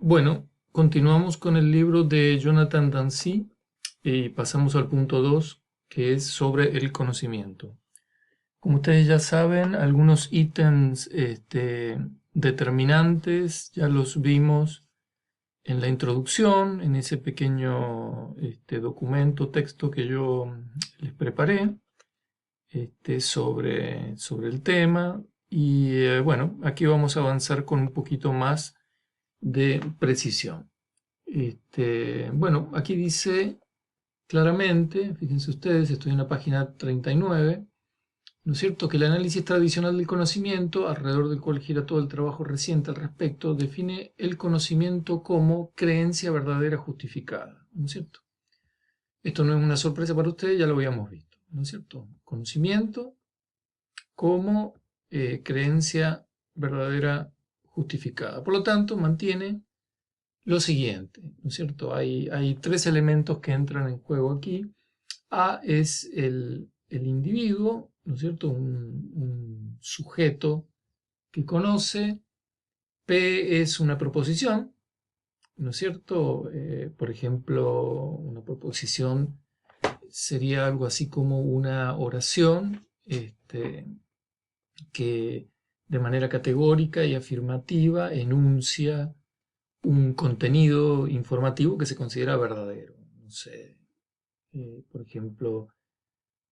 Bueno, continuamos con el libro de Jonathan Dancy y pasamos al punto 2, que es sobre el conocimiento. Como ustedes ya saben, algunos ítems determinantes ya los vimos en la introducción, en ese pequeño documento, texto que yo les preparé sobre el tema. Y bueno, aquí vamos a avanzar con un poquito más de precisión. Bueno, aquí dice claramente, fíjense ustedes, estoy en la página 39, ¿no es cierto?, que el análisis tradicional del conocimiento, alrededor del cual gira todo el trabajo reciente al respecto, define el conocimiento como creencia verdadera justificada, ¿no es cierto? Esto no es una sorpresa para ustedes, ya lo habíamos visto, ¿no es cierto? Conocimiento como creencia verdadera justificada. Por lo tanto, mantiene lo siguiente, ¿no es cierto? Hay tres elementos que entran en juego aquí. A es el individuo, ¿no es cierto? Un sujeto que conoce. P es una proposición, ¿no es cierto? Por ejemplo, una proposición sería algo así como una oración que de manera categórica y afirmativa enuncia un contenido informativo que se considera verdadero. No sé, por ejemplo,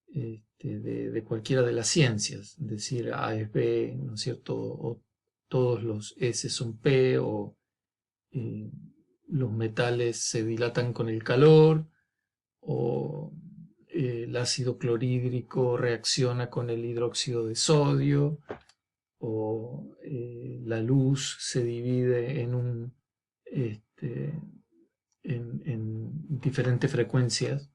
de cualquiera de las ciencias, decir A es B, ¿no es cierto? O todos los S son P, o eh, los metales se dilatan con el calor, o el ácido clorhídrico reacciona con el hidróxido de sodio, o la luz se divide este, en diferentes frecuencias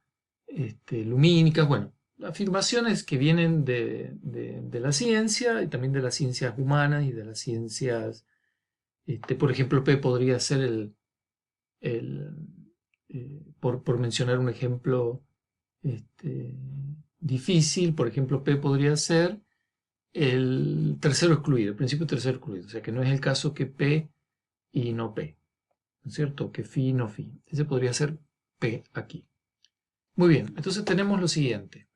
lumínicas. Bueno, afirmaciones que vienen de la ciencia y también de las ciencias humanas y de las ciencias, por ejemplo, P podría ser el por mencionar un ejemplo este, difícil, por ejemplo, P podría ser el tercero excluido, el principio tercero excluido, o sea que no es el caso que P y no P, ¿no es cierto? Que phi no phi. Ese podría ser P aquí. Muy bien, entonces tenemos lo siguiente.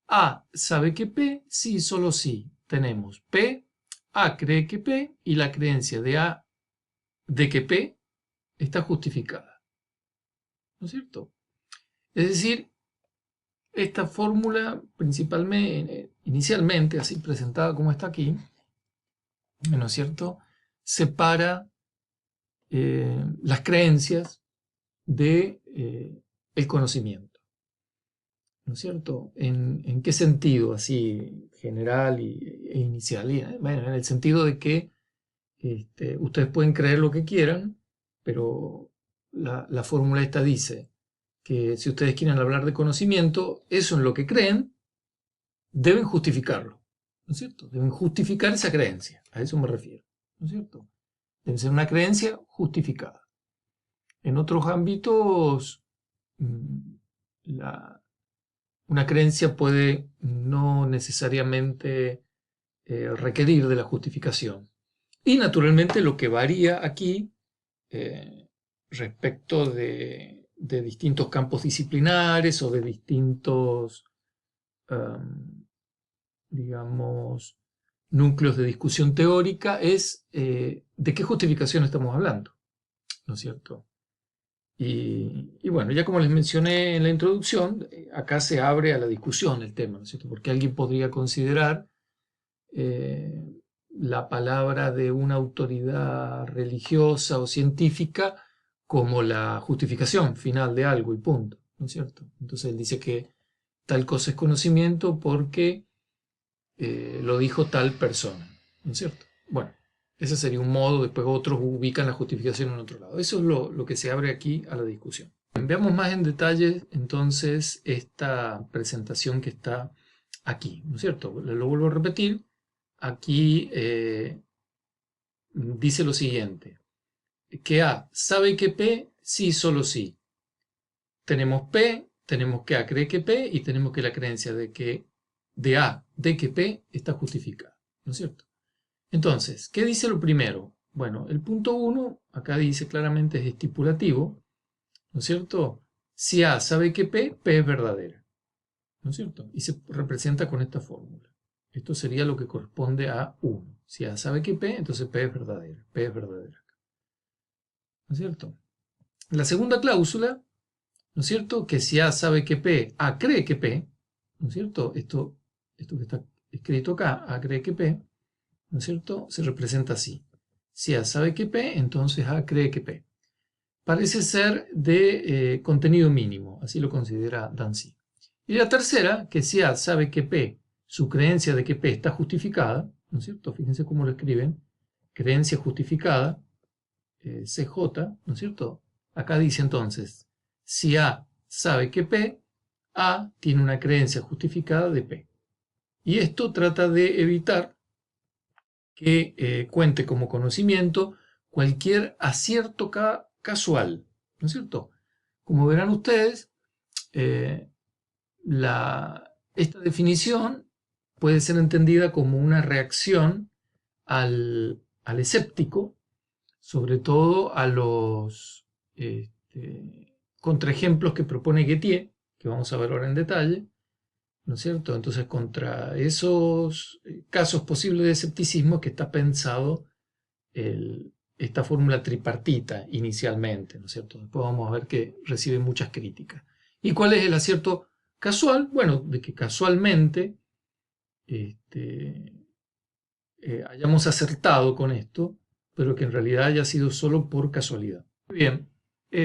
A sabe que P, sí, solo sí. Tenemos P, A cree que P y la creencia de A de que P está justificada, ¿no es cierto? Es decir, esta fórmula principalmente, inicialmente, así presentada como está aquí, ¿no es cierto?, separa las creencias de el conocimiento, ¿no es cierto? ¿En qué sentido? Así general e inicial. Bueno, en el sentido de que ustedes pueden creer lo que quieran, pero la fórmula esta dice que si ustedes quieren hablar de conocimiento, eso en lo que creen, deben justificarlo, ¿no es cierto? Deben justificar esa creencia, a eso me refiero, ¿no es cierto? Debe ser una creencia justificada. En otros ámbitos, una creencia puede no necesariamente requerir de la justificación. Y naturalmente lo que varía aquí respecto de distintos campos disciplinares o de distintos, digamos, núcleos de discusión teórica es de qué justificación estamos hablando, ¿no es cierto? Y bueno, ya como les mencioné en la introducción, acá se abre a la discusión el tema, ¿no es cierto? Porque alguien podría considerar la palabra de una autoridad religiosa o científica como la justificación final de algo y punto, ¿no es cierto? Entonces él dice que tal cosa es conocimiento porque lo dijo tal persona, ¿no es cierto? Bueno, ese sería un modo, después otros ubican la justificación en otro lado. Eso es lo que se abre aquí a la discusión. Veamos más en detalle entonces esta presentación que está aquí, ¿no es cierto? Lo vuelvo a repetir. Aquí dice lo siguiente, que A sabe que P, sí, solo sí. Tenemos P, tenemos que A cree que P y tenemos que la creencia de que de que P está justificada, ¿no es cierto? Entonces, ¿qué dice lo primero? Bueno, el punto 1, acá dice claramente es estipulativo, ¿no es cierto? Si A sabe que P es verdadera, ¿no es cierto? Y se representa con esta fórmula. Esto sería lo que corresponde a 1. Si A sabe que P, entonces P es verdadera. P es verdadera. ¿No es cierto? La segunda cláusula, ¿no es cierto? Que si A sabe que P, A cree que P, ¿no es cierto? Esto que está escrito acá, A cree que P, ¿no es cierto? Se representa así. Si A sabe que P, entonces A cree que P. Parece ser de contenido mínimo, así lo considera Dancy. Y la tercera, que si A sabe que P, su creencia de que P está justificada, ¿no es cierto? Fíjense cómo lo escriben, creencia justificada, CJ, ¿no es cierto? Acá dice entonces, si A sabe que P, A tiene una creencia justificada de P. Y esto trata de evitar que cuente como conocimiento cualquier acierto casual, ¿no es cierto? Como verán ustedes, eh, esta definición puede ser entendida como una reacción al escéptico, sobre todo a los contraejemplos que propone Gettier, que vamos a ver ahora en detalle, ¿no es cierto? Entonces, contra esos casos posibles de escepticismo que está pensado esta fórmula tripartita inicialmente, ¿no es cierto? Después vamos a ver que recibe muchas críticas. ¿Y cuál es el acierto casual? Bueno, de que casualmente hayamos acertado con esto, pero que en realidad haya sido solo por casualidad. Muy bien,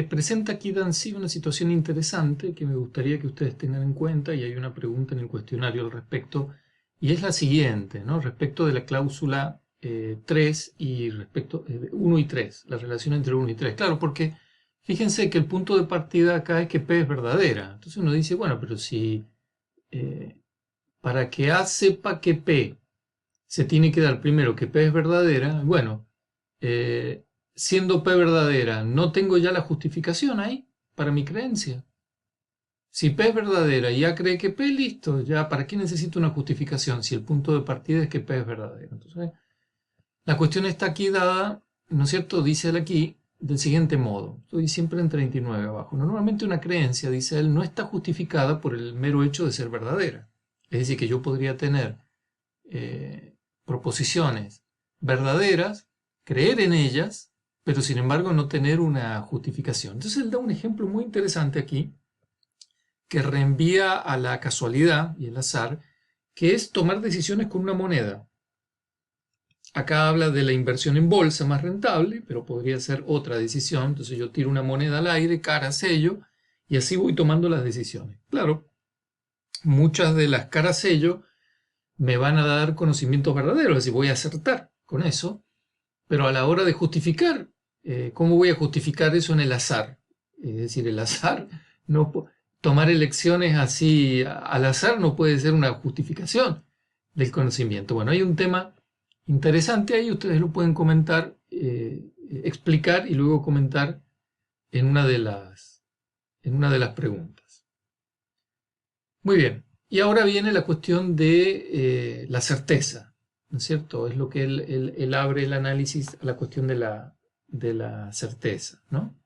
presenta aquí Dancy una situación interesante que me gustaría que ustedes tengan en cuenta, y hay una pregunta en el cuestionario al respecto, y es la siguiente, ¿no? Respecto de la cláusula 3 y respecto 1 y 3, la relación entre 1 y 3. Claro, porque fíjense que el punto de partida acá es que P es verdadera. Entonces uno dice, bueno, pero si para que A sepa que P se tiene que dar primero que P es verdadera, bueno, siendo P verdadera, ¿no tengo ya la justificación ahí para mi creencia? Si P es verdadera y A cree que P, listo, ya, ¿para qué necesito una justificación si el punto de partida es que P es verdadera? Entonces, la cuestión está aquí dada, ¿no es cierto? Dice él aquí del siguiente modo, estoy siempre en 39 abajo. Normalmente una creencia, dice él, no está justificada por el mero hecho de ser verdadera. Es decir, que yo podría tener proposiciones verdaderas, creer en ellas, pero sin embargo no tener una justificación. Entonces él da un ejemplo muy interesante aquí que reenvía a la casualidad y el azar, que es tomar decisiones con una moneda. Acá habla de la inversión en bolsa más rentable, pero podría ser otra decisión. Entonces yo tiro una moneda al aire, cara, sello, y así voy tomando las decisiones. Claro, muchas de las caras sello me van a dar conocimientos verdaderos, es decir, voy a acertar con eso, pero a la hora de justificar, ¿cómo voy a justificar eso en el azar? Es decir, el azar, no tomar elecciones así al azar no puede ser una justificación del conocimiento. Bueno, hay un tema interesante ahí, ustedes lo pueden comentar, explicar y luego comentar en una de las preguntas. Muy bien. Y ahora viene la cuestión de la certeza, ¿no es cierto? Es lo que él abre el análisis a la cuestión de la certeza, ¿no?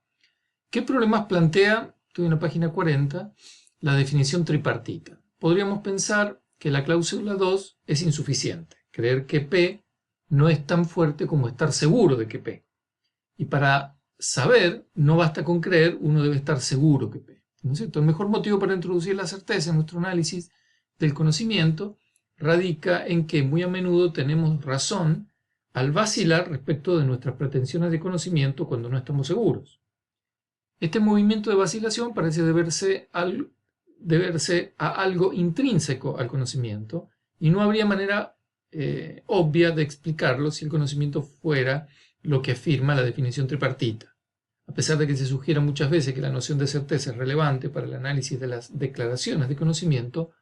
¿Qué problemas plantea? Estoy en la página 40, la definición tripartita. Podríamos pensar que la cláusula 2 es insuficiente, creer que P no es tan fuerte como estar seguro de que P. Y para saber, no basta con creer, uno debe estar seguro que P. ¿No es cierto? El mejor motivo para introducir la certeza en nuestro análisis del conocimiento radica en que muy a menudo tenemos razón al vacilar respecto de nuestras pretensiones de conocimiento cuando no estamos seguros. Este movimiento de vacilación parece deberse a algo intrínseco al conocimiento y no habría manera obvia de explicarlo si el conocimiento fuera lo que afirma la definición tripartita. A pesar de que se sugiera muchas veces que la noción de certeza es relevante para el análisis de las declaraciones de conocimiento,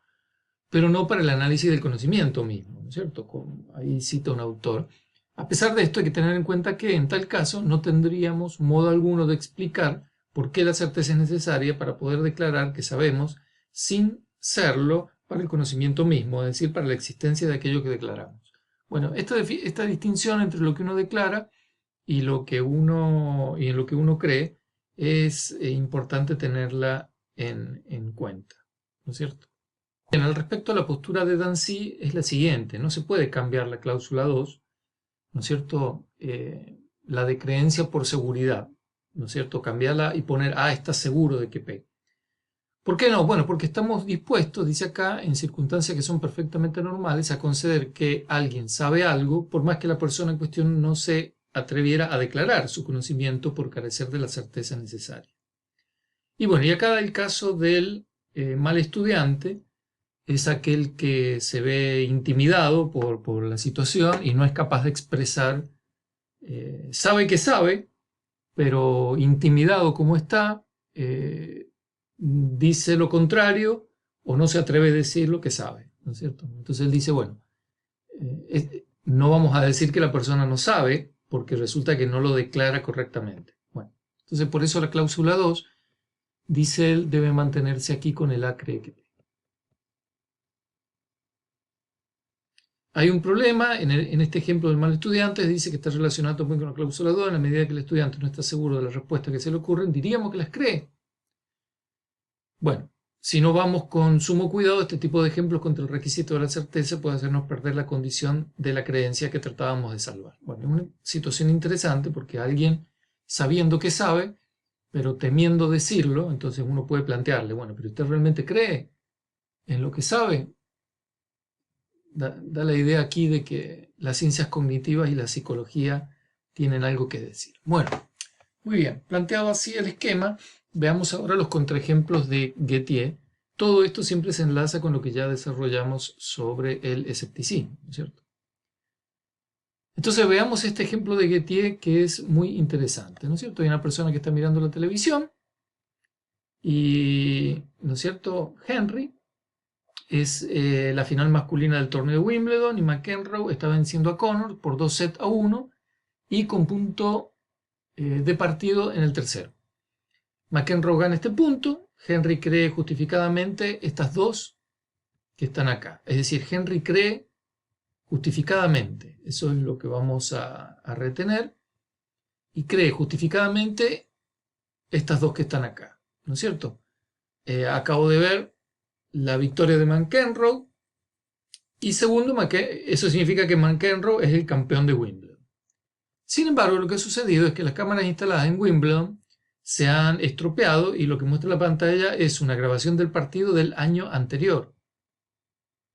pero no para el análisis del conocimiento mismo, ¿no es cierto? Ahí cita un autor. A pesar de esto, hay que tener en cuenta que en tal caso no tendríamos modo alguno de explicar por qué la certeza es necesaria para poder declarar que sabemos sin serlo para el conocimiento mismo, es decir, para la existencia de aquello que declaramos. Bueno, esta distinción entre lo que uno declara y en lo que uno cree es importante tenerla en cuenta, ¿no es cierto? Bien, al respecto a la postura de Dancy es la siguiente: no se puede cambiar la cláusula 2, ¿no es cierto? La de creencia por seguridad, ¿no es cierto? Cambiarla y poner, estás seguro de que P. ¿Por qué no? Bueno, porque estamos dispuestos, dice acá, en circunstancias que son perfectamente normales, a conceder que alguien sabe algo, por más que la persona en cuestión no se atreviera a declarar su conocimiento por carecer de la certeza necesaria. Y bueno, y acá el caso del mal estudiante es aquel que se ve intimidado por la situación y no es capaz de expresar, sabe que sabe, pero intimidado como está, dice lo contrario o no se atreve a decir lo que sabe, ¿no es cierto? Entonces él dice, bueno, no vamos a decir que la persona no sabe porque resulta que no lo declara correctamente. Bueno, entonces por eso la cláusula 2, dice él, debe mantenerse aquí con el A cree que P. Hay un problema en este ejemplo del mal estudiante, dice que está relacionado también con la cláusula 2, en la medida que el estudiante no está seguro de la respuesta que se le ocurren, diríamos que las cree. Bueno, si no vamos con sumo cuidado, este tipo de ejemplos contra el requisito de la certeza puede hacernos perder la condición de la creencia que tratábamos de salvar. Bueno, es una situación interesante porque alguien sabiendo que sabe, pero temiendo decirlo, entonces uno puede plantearle, bueno, pero ¿usted realmente cree en lo que sabe? Da la idea aquí de que las ciencias cognitivas y la psicología tienen algo que decir. Bueno, muy bien, planteado así el esquema, veamos ahora los contraejemplos de Gettier. Todo esto siempre se enlaza con lo que ya desarrollamos sobre el escepticismo, ¿no es cierto? Entonces veamos este ejemplo de Gettier que es muy interesante, ¿no es cierto? Hay una persona que está mirando la televisión y, ¿no es cierto? Henry es la final masculina del torneo de Wimbledon y McEnroe está venciendo a Connor por 2-1 y con punto de partido en el tercero. McEnroe gana este punto, Henry cree justificadamente estas dos que están acá. Es decir, Henry cree justificadamente, eso es lo que vamos a retener, y cree justificadamente estas dos que están acá, ¿no es cierto? Acabo de ver la victoria de McEnroe, y segundo, eso significa que McEnroe es el campeón de Wimbledon. Sin embargo, lo que ha sucedido es que las cámaras instaladas en Wimbledon se han estropeado y lo que muestra la pantalla es una grabación del partido del año anterior,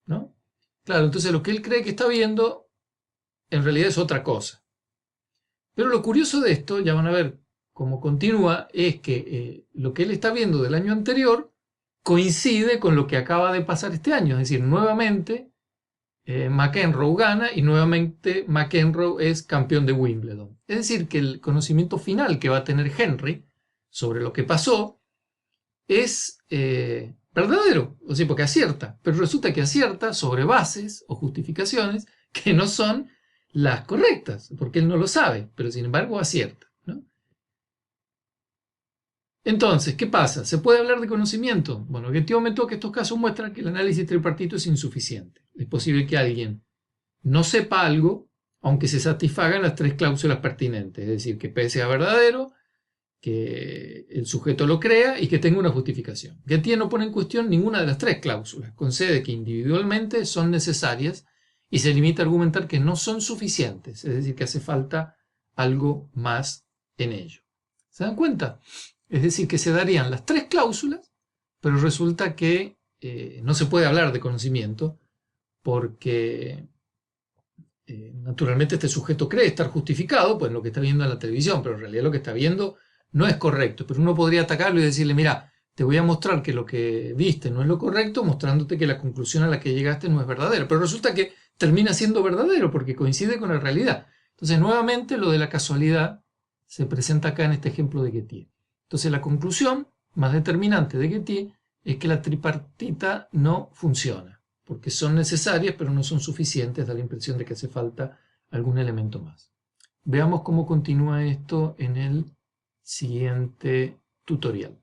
¿no? Claro, entonces lo que él cree que está viendo en realidad es otra cosa. Pero lo curioso de esto, ya van a ver cómo continúa, es que lo que él está viendo del año anterior coincide con lo que acaba de pasar este año. Es decir, nuevamente McEnroe gana y nuevamente McEnroe es campeón de Wimbledon. Es decir, que el conocimiento final que va a tener Henry sobre lo que pasó es verdadero, o sea, porque acierta, pero resulta que acierta sobre bases o justificaciones que no son las correctas, porque él no lo sabe, pero sin embargo acierta, ¿no? Entonces, ¿qué pasa? ¿Se puede hablar de conocimiento? Bueno, Gettier aumentó que estos casos muestran que el análisis tripartito es insuficiente. Es posible que alguien no sepa algo, aunque se satisfagan las tres cláusulas pertinentes, es decir, que P sea verdadero, que el sujeto lo crea y que tenga una justificación. Gettier no pone en cuestión ninguna de las tres cláusulas, concede que individualmente son necesarias y se limita a argumentar que no son suficientes, es decir, que hace falta algo más en ello. ¿Se dan cuenta? Es decir, que se darían las tres cláusulas, pero resulta que no se puede hablar de conocimiento porque naturalmente este sujeto cree estar justificado pues, en lo que está viendo en la televisión, pero en realidad lo que está viendo no es correcto. Pero uno podría atacarlo y decirle, mira, te voy a mostrar que lo que viste no es lo correcto, mostrándote que la conclusión a la que llegaste no es verdadera. Pero resulta que termina siendo verdadero porque coincide con la realidad. Entonces, nuevamente, lo de la casualidad se presenta acá en este ejemplo de Gettier. Entonces, la conclusión más determinante de Gettier es que la tripartita no funciona, porque son necesarias pero no son suficientes, da la impresión de que hace falta algún elemento más. Veamos cómo continúa esto en el siguiente tutorial.